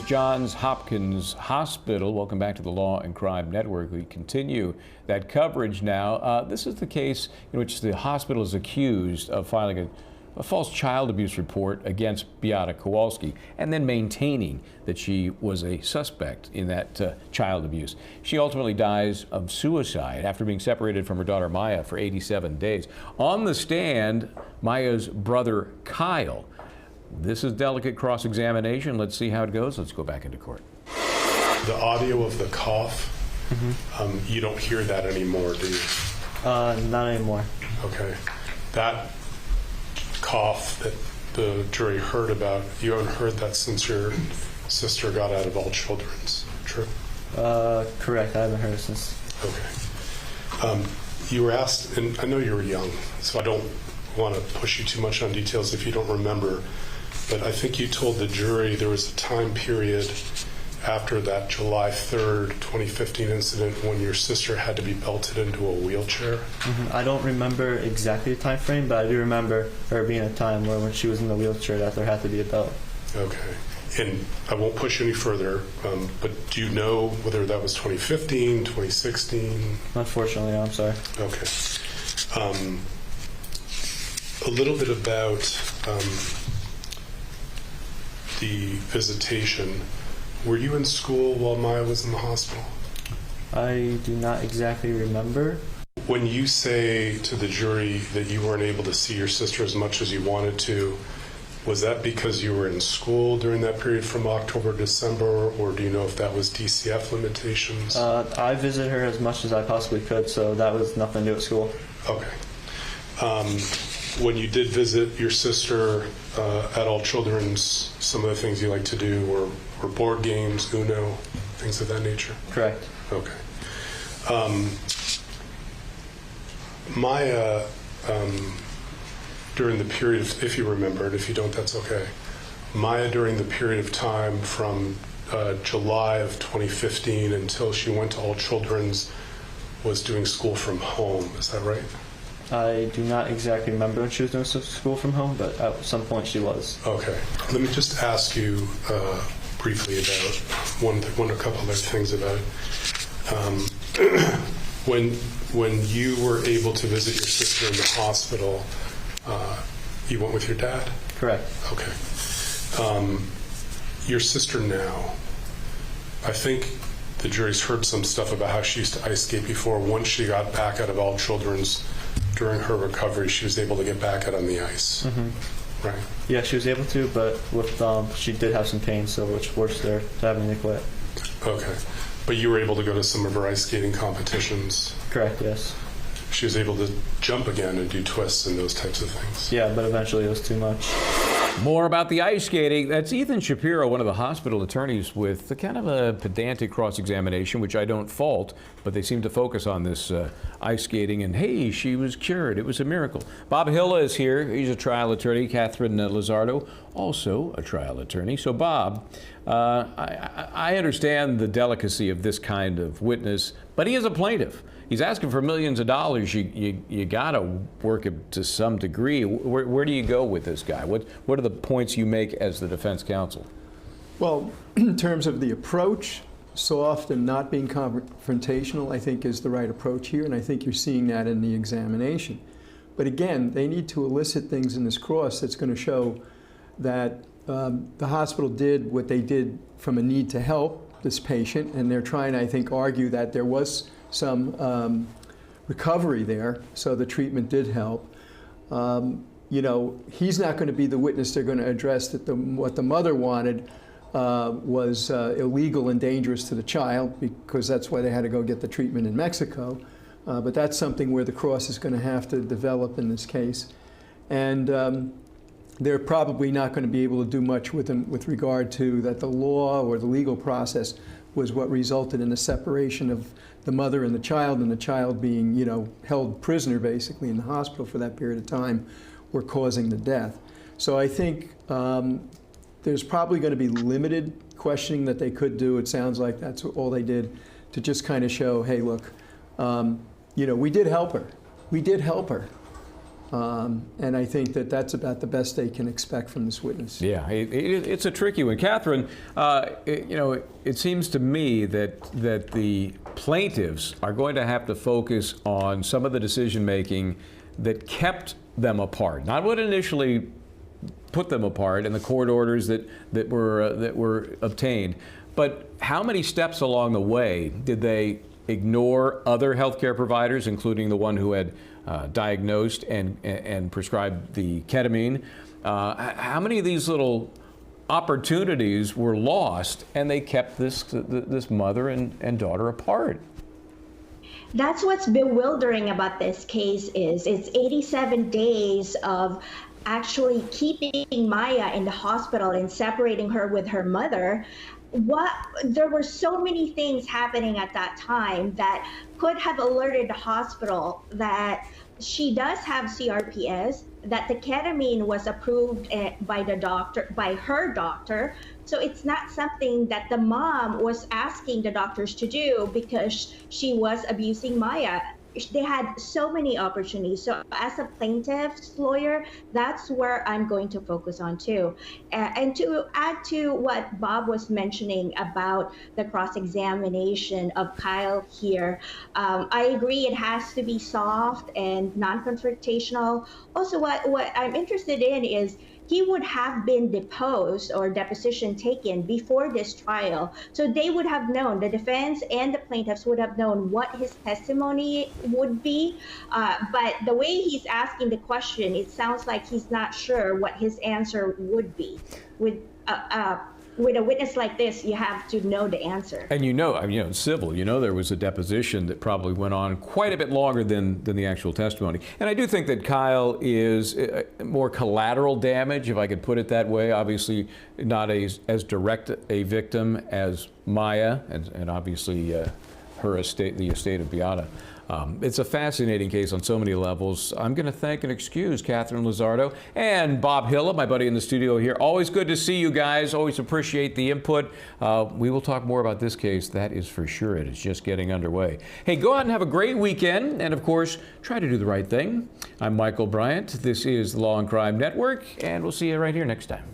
Johns Hopkins Hospital. Welcome back to the Law and Crime Network. We continue that coverage now. This is the case in which the hospital is accused of filing a false child abuse report against Beata Kowalski and then maintaining that she was a suspect in that child abuse. She ultimately dies of suicide after being separated from her daughter Maya for 87 days. On the stand, Maya's brother Kyle. This is delicate cross-examination. Let's see how it goes. Let's go back into court. The audio of the cough, you don't hear that anymore, do you? Not anymore. Okay. That cough that the jury heard about, you haven't heard that since your sister got out of All Children's, true? Correct. I haven't heard it since. Okay. You were asked, and I know you were young, so I don't want to push you too much on details if you don't remember, but I think you told the jury there was a time period after that July 3rd, 2015 incident when your sister had to be belted into a wheelchair. I don't remember exactly the time frame, but I do remember there being a time where when she was in the wheelchair that there had to be a belt. Okay. And I won't push any further, but do you know whether that was 2015, 2016? Unfortunately, I'm sorry. Okay. A little bit about the visitation. Were you in school while Maya was in the hospital? I do not exactly remember. When you say to the jury that you weren't able to see your sister as much as you wanted to, was that because you were in school during that period from October to December, or do you know if that was DCF limitations? I visited her as much as I possibly could, so that was nothing to do with school. Okay. When you did visit your sister at All Children's, some of the things you like to do were board games, Uno, things of that nature? Correct. Okay. Maya, during the period, if you remember it, if you don't, that's okay. Maya, during the period of time from July of 2015 until she went to All Children's, was doing school from home. Is that right? I do not exactly remember when she was doing school from home, but at some point she was. Okay. Let me just ask you briefly about a couple other things about it. When you were able to visit your sister in the hospital, you went with your dad? Correct. Okay. Your sister now, I think the jury's heard some stuff about how she used to ice skate before. Once she got back out of All Children's, during her recovery, she was able to get back out on the ice. Right? Yeah, she was able to, but with she did have some pain, so which forced her to having to quit. Okay. But you were able to go to some of her ice skating competitions? Correct, yes. She was able to jump again and do twists and those types of things? Yeah, but eventually it was too much. More about the ice skating. That's Ethan Shapiro, one of the hospital attorneys, with the kind of a pedantic cross-examination, which I don't fault, but they seem to focus on this ice skating and, hey, she was cured. It was a miracle. Bob Hilla is here. He's a trial attorney. Catherine Lizardo, also a trial attorney. So, Bob, I understand the delicacy of this kind of witness, but he is a plaintiff. He's asking for millions of dollars. You got to work it to some degree. Where do you go with this guy? What are the points you make as the defense counsel? Well, in terms of the approach, soft and not being confrontational, I think is the right approach here, and I think you're seeing that in the examination. But again, they need to elicit things in this cross that's going to show that the hospital did what they did from a need to help this patient, and they're trying to, I think, argue that there was some recovery there, so the treatment did help. You know, he's not going to be the witness they're going to address that what the mother wanted was illegal and dangerous to the child, because that's why they had to go get the treatment in Mexico. But that's something where the cross is going to have to develop in this case. And they're probably not going to be able to do much with them with regard to that the law or the legal process was what resulted in the separation of the mother and the child being, you know, held prisoner basically in the hospital for that period of time, were causing the death. So I think there's probably going to be limited questioning that they could do. It sounds like that's all they did, to just kind of show, hey, look, you know, we did help her. We did help her. And I think that that's about the best they can expect from this witness. Yeah, it's a tricky one. Catherine, it seems to me that the plaintiffs are going to have to focus on some of the decision making that kept them apart, not what initially put them apart and the court orders that were obtained, but how many steps along the way did they ignore other healthcare providers, including the one who had diagnosed and prescribed the ketamine? How many of these little opportunities were lost, and they kept this mother and daughter apart? That's what's bewildering about this case is it's 87 days of actually keeping Maya in the hospital and separating her with her mother. There were so many things happening at that time that could have alerted the hospital that she does have CRPS, that the ketamine was approved by her doctor. So it's not something that the mom was asking the doctors to do because she was abusing Maya. They had so many opportunities. So as a plaintiff's lawyer, that's where I'm going to focus on too. And to add to what Bob was mentioning about the cross-examination of Kyle here, I agree it has to be soft and non-confrontational. Also, what I'm interested in is he would have been deposed or deposition taken before this trial. So they would have known, the defense and the plaintiffs would have known what his testimony would be. But the way he's asking the question, it sounds like he's not sure what his answer would be. With a witness like this, you have to know the answer. And in civil, there was a deposition that probably went on quite a bit longer than the actual testimony. And I do think that Kyle is more collateral damage, if I could put it that way. Obviously, not as direct a victim as Maya, and obviously the estate of Beata. It's a fascinating case on so many levels. I'm going to thank and excuse Catherine Lizardo and Bob Hilla, my buddy in the studio here. Always good to see you guys. Always appreciate the input. We will talk more about this case, that is for sure. It is just getting underway. Hey, go out and have a great weekend. And of course, try to do the right thing. I'm Michael Bryant. This is the Law and Crime Network, and we'll see you right here next time.